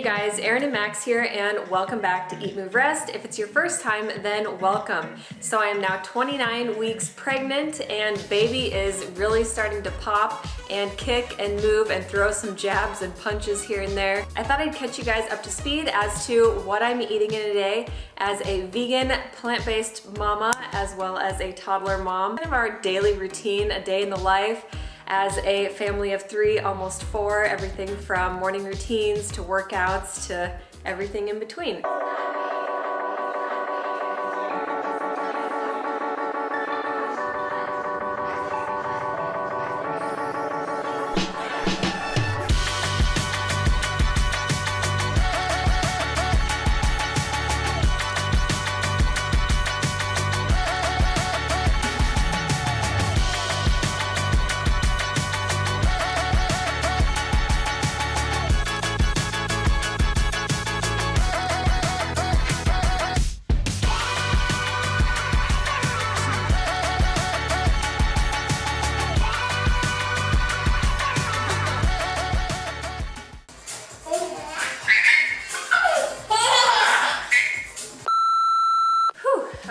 guys, Erin and Max here, and welcome back to EatMoveRest. If it's your first time, then welcome. So I am now 29 weeks pregnant, and baby is really starting to pop and kick and move and throw some jabs and punches here and there. I thought I'd catch you guys up to speed as to what I'm eating in a day as a vegan, plant-based mama, as well as a toddler mom. Kind of our daily routine, a day in the life as a family of 3, almost 4, everything from morning routines to workouts to everything in between.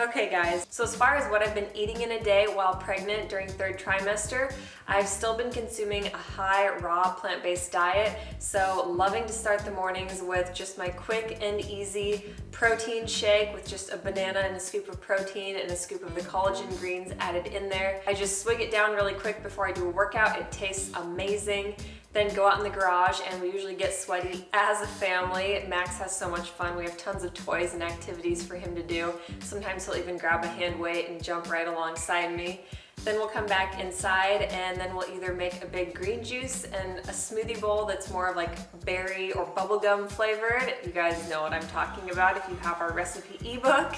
Okay guys, so as far as what I've been eating in a day while pregnant during 3rd trimester, I've still been consuming a high raw plant-based diet. So loving to start the mornings with just my quick and easy protein shake with just a banana and a scoop of protein and a scoop of the collagen greens added in there. I just swig it down really quick before I do a workout. It tastes amazing. Then go out in the garage, and we usually get sweaty as a family. Max has so much fun. We have tons of toys and activities for him to do. Sometimes he'll even grab a hand weight and jump right alongside me. Then we'll come back inside, and then we'll either make a big green juice and a smoothie bowl that's more of like berry or bubblegum flavored. You guys know what I'm talking about if you have our recipe ebook.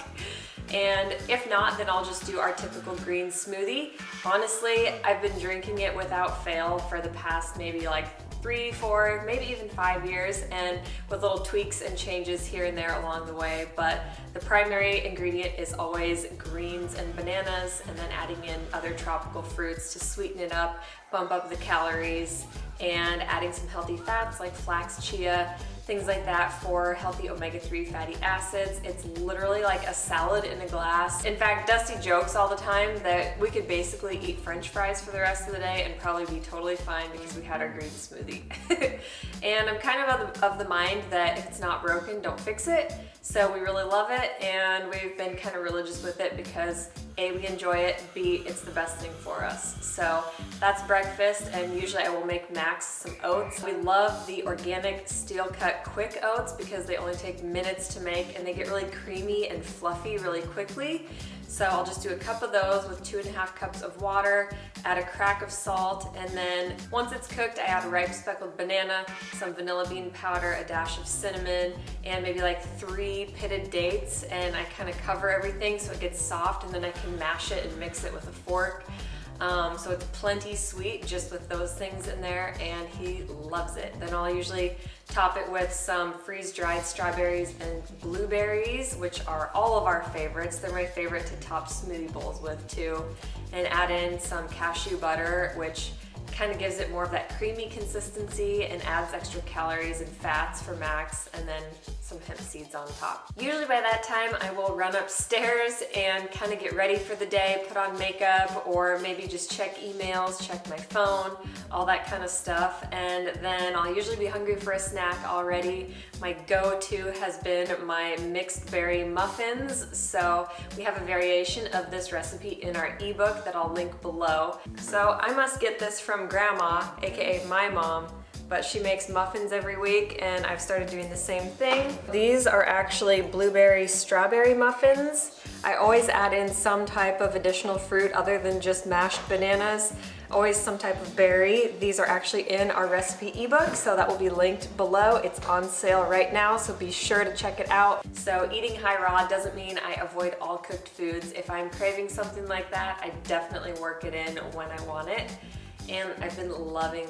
And if not, then I'll just do our typical green smoothie. Honestly, I've been drinking it without fail for the past maybe like 3, 4, maybe even 5 years, and with little tweaks and changes here and there along the way. But the primary ingredient is always greens and bananas, and then adding in other tropical fruits to sweeten it up, bump up the calories, and adding some healthy fats like flax, chia, things like that for healthy omega-3 fatty acids. It's literally like a salad in a glass. In fact, Dusty jokes all the time that we could basically eat French fries for the rest of the day and probably be totally fine because we had our green smoothie. And I'm kind of the mind that if it's not broken, don't fix it. So we really love it, and we've been kind of religious with it because A, we enjoy it, B, it's the best thing for us. So that's breakfast, and usually I will make Max some oats. We love the organic steel cut quick oats because they only take minutes to make, and they get really creamy and fluffy really quickly. So I'll just do a cup of those with 2.5 cups of water, add a crack of salt, and then once it's cooked, I add a ripe speckled banana, some vanilla bean powder, a dash of cinnamon, and maybe like 3 pitted dates, and I kind of cover everything so it gets soft, and then I can mash it and mix it with a fork. So it's plenty sweet just with those things in there, and he loves it. Then I'll usually top it with some freeze-dried strawberries and blueberries, which are all of our favorites. They're my favorite to top smoothie bowls with too. And add in some cashew butter, which kind of gives it more of that creamy consistency and adds extra calories and fats for Max, and then some hemp seeds on top. Usually by that time I will run upstairs and kind of get ready for the day, put on makeup, or maybe just check emails, check my phone, all that kind of stuff. And then I'll usually be hungry for a snack already. My go-to has been my mixed berry muffins. So we have a variation of this recipe in our ebook that I'll link below. So I must get this from Grandma, aka my mom, but she makes muffins every week, and I've started doing the same thing. These are actually blueberry strawberry muffins. I always add in some type of additional fruit other than just mashed bananas, always some type of berry. These are actually in our recipe ebook, so that will be linked below. It's on sale right now, so be sure to check it out. So eating high raw doesn't mean I avoid all cooked foods. If I'm craving something like that, I definitely work it in when I want it. and I've been loving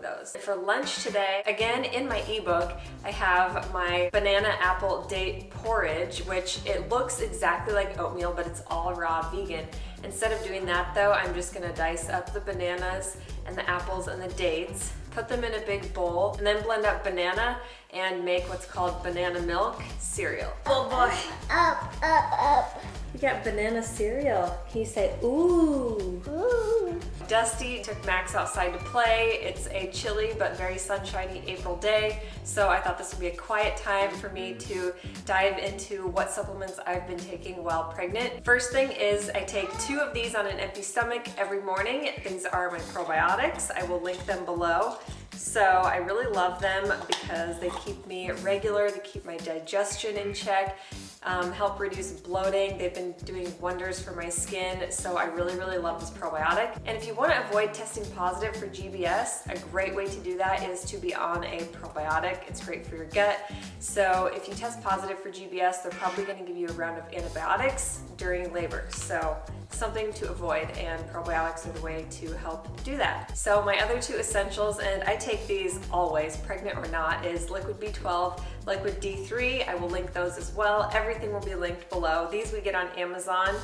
those. For lunch today, again in my ebook, I have my banana apple date porridge, which it looks exactly like oatmeal, but it's all raw vegan. Instead of doing that though, I'm just gonna dice up the bananas and the apples and the dates, put them in a big bowl, and then blend up banana and make what's called banana milk cereal. Oh boy. Up. We got banana cereal. Can you say, ooh? Ooh. Dusty took Max outside to play. It's a chilly but very sunshiny April day, so I thought this would be a quiet time for me to dive into what supplements I've been taking while pregnant. First thing is I take 2 of these on an empty stomach every morning. These are my probiotics. I will link them below. So I really love them because they keep me regular, they keep my digestion in check, help reduce bloating. They've been doing wonders for my skin, so I really love this probiotic. And if you want to avoid testing positive for GBS, a great way to do that is to be on a probiotic. It's great for your gut. So if you test positive for GBS, they're probably going to give you a round of antibiotics during labor. So something to avoid, and probiotics are the way to help do that. So my other 2 essentials, and I take these always, pregnant or not, is liquid B12, liquid D3. I will link those as well. Everything will be linked below. These we get on Amazon.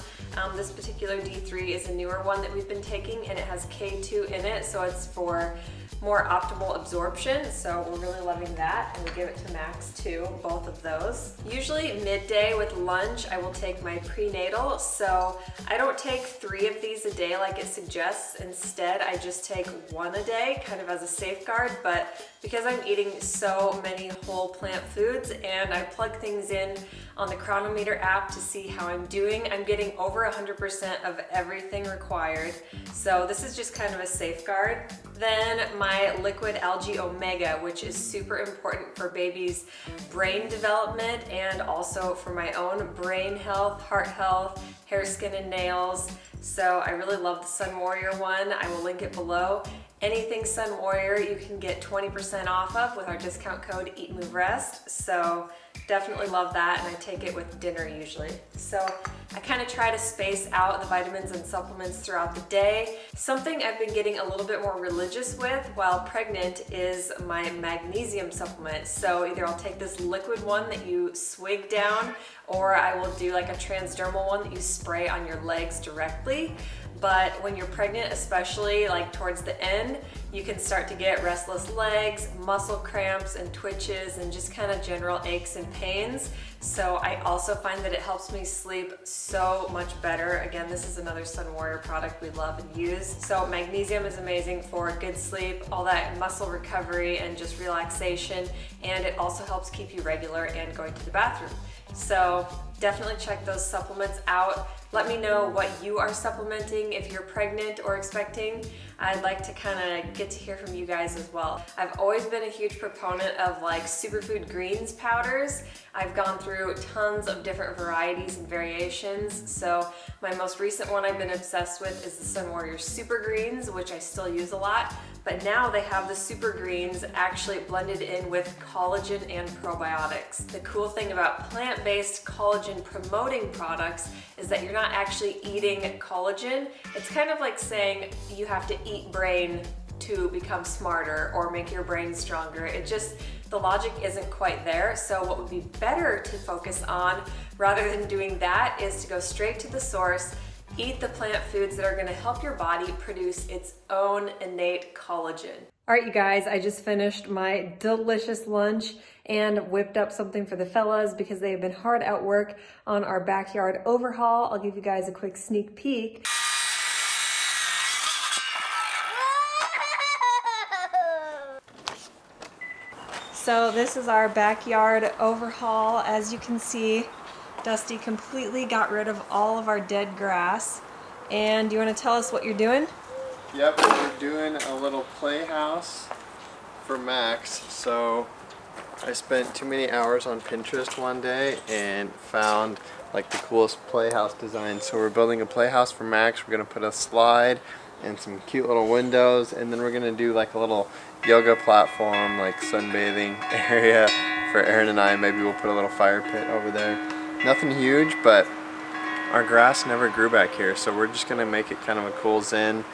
This particular D3 is a newer one that we've been taking, and it has K2 in it, so it's for more optimal absorption, so we're really loving that, and we give it to Max too, both of those. Usually midday with lunch, I will take my prenatal, so I don't take 3 of these a day like it suggests. Instead, I just take 1 a day, kind of as a safeguard, but because I'm eating so many whole plant foods and I plug things in on the Chronometer app to see how I'm doing, I'm getting over 100% of everything required. So this is just kind of a safeguard. Then my liquid algae omega, which is super important for baby's brain development and also for my own brain health, heart health, hair, skin, and nails. So I really love the Sun Warrior one. I will link it below. Anything Sun Warrior you can get 20% off of with our discount code EatMoveRest. So definitely love that, and I take it with dinner usually. So I kind of try to space out the vitamins and supplements throughout the day. Something I've been getting a little bit more religious with while pregnant is my magnesium supplement. So either I'll take this liquid one that you swig down, or I will do like a transdermal one that you spray on your legs directly. But when you're pregnant, especially like towards the end, you can start to get restless legs, muscle cramps and twitches, and just kind of general aches and pains. So I also find that it helps me sleep so much better. Again, this is another Sun Warrior product we love and use. So magnesium is amazing for good sleep, all that muscle recovery and just relaxation, and it also helps keep you regular and going to the bathroom. So definitely check those supplements out. Let me know what you are supplementing if you're pregnant or expecting. I'd like to kind of get to hear from you guys as well. I've always been a huge proponent of like superfood greens powders. I've gone through tons of different varieties and variations. So my most recent one I've been obsessed with is the Sun Warrior Super Greens, which I still use a lot. But now they have the super greens actually blended in with collagen and probiotics. The cool thing about plant-based collagen promoting products is that you're not actually eating collagen. It's kind of like saying you have to eat brain to become smarter or make your brain stronger. The logic isn't quite there. So what would be better to focus on rather than doing that is to go straight to the source. Eat the plant foods that are gonna help your body produce its own innate collagen. All right, you guys, I just finished my delicious lunch and whipped up something for the fellas because they have been hard at work on our backyard overhaul. I'll give you guys a quick sneak peek. So this is our backyard overhaul. As you can see, Dusty completely got rid of all of our dead grass. And do you want to tell us what you're doing? Yep, we're doing a little playhouse for Max. So I spent too many hours on Pinterest one day and found like the coolest playhouse design. So we're building a playhouse for Max. We're gonna put a slide and some cute little windows, and then we're gonna do like a little yoga platform, like sunbathing area for Erin and I. Maybe we'll put a little fire pit over there. Nothing huge, but our grass never grew back here, so we're just gonna make it kind of a cool zen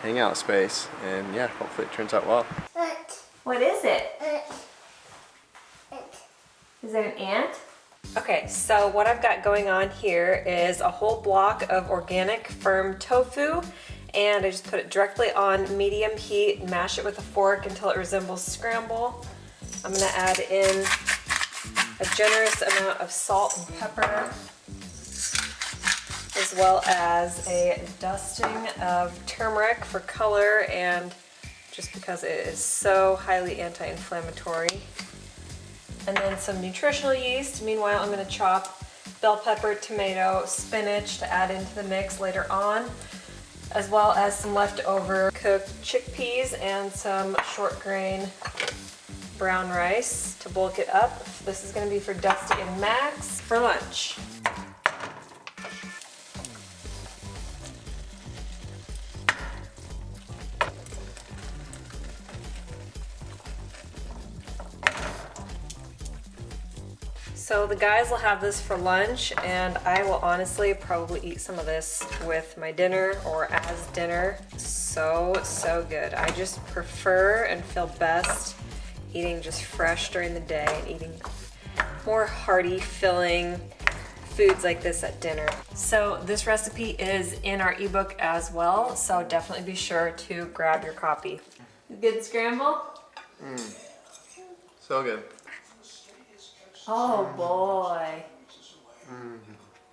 hangout space. And yeah, hopefully it turns out well. What is it? Is it an ant? Okay, so what I've got going on here is a whole block of organic firm tofu, and I just put it directly on medium heat, mash it with a fork until it resembles scramble. I'm gonna add in a generous amount of salt and pepper, as well as a dusting of turmeric for color and just because it is so highly anti-inflammatory. And then some nutritional yeast. Meanwhile, I'm gonna chop bell pepper, tomato, spinach to add into the mix later on, as well as some leftover cooked chickpeas and some short grain brown rice to bulk it up. This is gonna be for Dusty and Max for lunch. So the guys will have this for lunch, and I will honestly probably eat some of this with my dinner or as dinner. So good. I just prefer and feel best eating just fresh during the day and eating more hearty, filling foods like this at dinner. So this recipe is in our ebook as well, so definitely be sure to grab your copy. Good scramble? So good. Oh boy.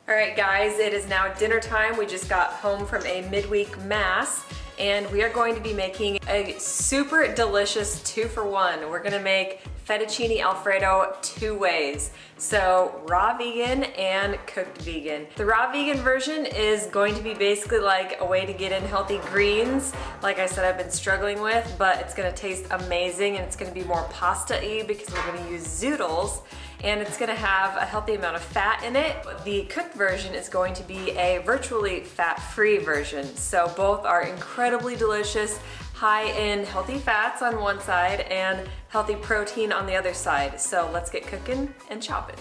All right guys, it is now dinner time. We just got home from a midweek mass and we are going to be making a super delicious 2-for-1. We're gonna make fettuccine Alfredo 2 ways. So raw vegan and cooked vegan. The raw vegan version is going to be basically like a way to get in healthy greens. Like I said, I've been struggling with, but it's gonna taste amazing and it's gonna be more pasta-y because we're gonna use zoodles and it's gonna have a healthy amount of fat in it. The cooked version is going to be a virtually fat-free version. So both are incredibly delicious, high in healthy fats on one side and healthy protein on the other side. So let's get cooking and chopping.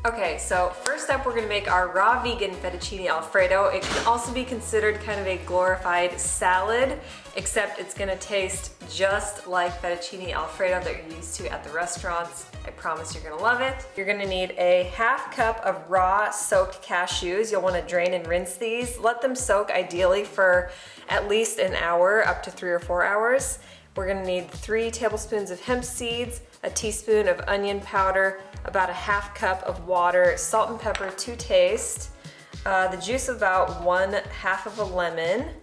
Okay, so first up we're gonna make our raw vegan fettuccine Alfredo. It can also be considered kind of a glorified salad, except it's gonna taste just like fettuccine Alfredo that you're used to at the restaurants. I promise you're gonna love it. You're gonna need a 1/2 cup of raw soaked cashews. You'll wanna drain and rinse these. Let them soak ideally for at least an hour, up to 3 or 4 hours. We're gonna need 3 tablespoons of hemp seeds, a teaspoon of onion powder, about a 1/2 cup of water, salt and pepper to taste, the juice of about 1/2 of a lemon,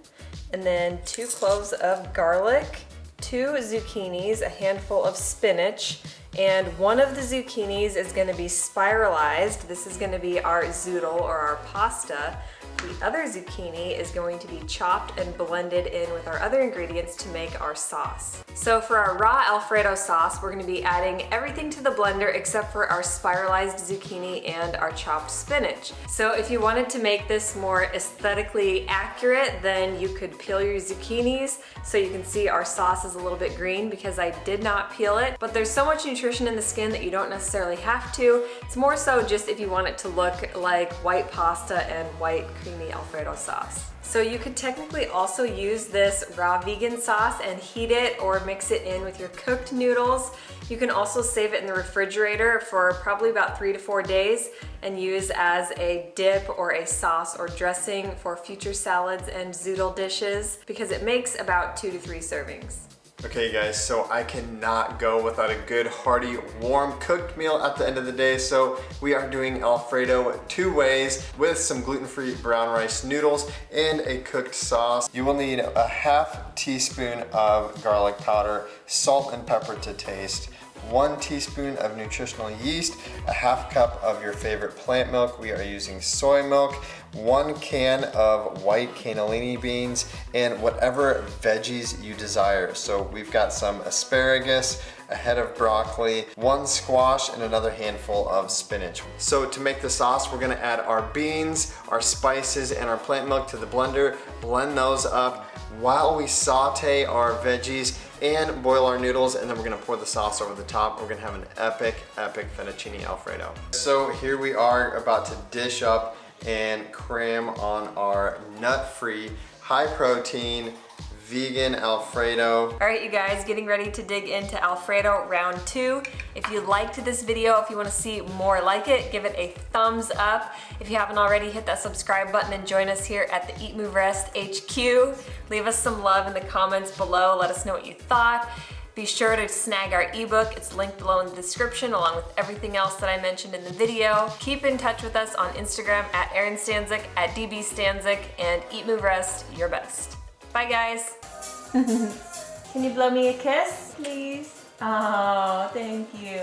and then 2 cloves of garlic, 2 zucchinis, a handful of spinach, and one of the zucchinis is gonna be spiralized. This is gonna be our zoodle or our pasta. The other zucchini is going to be chopped and blended in with our other ingredients to make our sauce. So for our raw Alfredo sauce, we're gonna be adding everything to the blender except for our spiralized zucchini and our chopped spinach. So if you wanted to make this more aesthetically accurate, then you could peel your zucchinis so you can see our sauce is a little bit green because I did not peel it, but there's so much nutrition in the skin that you don't necessarily have to. It's more so just if you want it to look like white pasta and white creamy Alfredo sauce. So you could technically also use this raw vegan sauce and heat it or mix it in with your cooked noodles. You can also save it in the refrigerator for probably about 3 to 4 days and use as a dip or a sauce or dressing for future salads and zoodle dishes because it makes about 2 to 3 servings. Okay guys, so I cannot go without a good, hearty, warm, cooked meal at the end of the day. So we are doing Alfredo 2 ways with some gluten-free brown rice noodles and a cooked sauce. You will need a 1/2 teaspoon of garlic powder, salt and pepper to taste, 1 teaspoon of nutritional yeast, a 1/2 cup of your favorite plant milk. We are using soy milk, 1 can of white cannellini beans, and whatever veggies you desire. So we've got some asparagus, a head of broccoli, 1 squash, and another handful of spinach. So to make the sauce, we're gonna add our beans, our spices, and our plant milk to the blender, blend those up while we saute our veggies and boil our noodles, and then we're gonna pour the sauce over the top. We're gonna have an epic, epic fettuccine Alfredo. So here we are about to dish up and cram on our nut-free, high-protein, vegan Alfredo. All right, you guys, getting ready to dig into Alfredo round 2. If you liked this video, if you want to see more like it, give it a thumbs up. If you haven't already, hit that subscribe button and join us here at the EatMoveRest HQ. Leave us some love in the comments below. Let us know what you thought. Be sure to snag our ebook. It's linked below in the description along with everything else that I mentioned in the video. Keep in touch with us on Instagram at Erin Stanzik, at DBStanzik, and EatMoveRest, your best. Bye, guys. Can you blow me a kiss, please? Oh, thank you.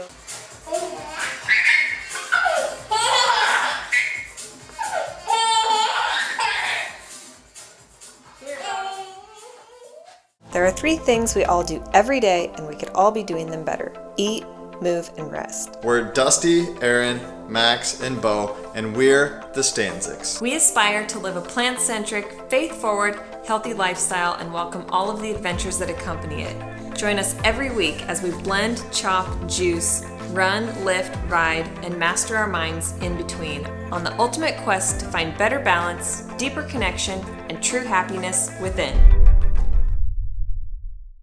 There are 3 things we all do every day, and we could all be doing them better. Eat, move, and rest. We're Dusty, Erin, Max, and Bo, and we're the Stanziks. We aspire to live a plant-centric, faith-forward, healthy lifestyle and welcome all of the adventures that accompany it. Join us every week as we blend, chop, juice, run, lift, ride, and master our minds in between on the ultimate quest to find better balance, deeper connection, and true happiness within.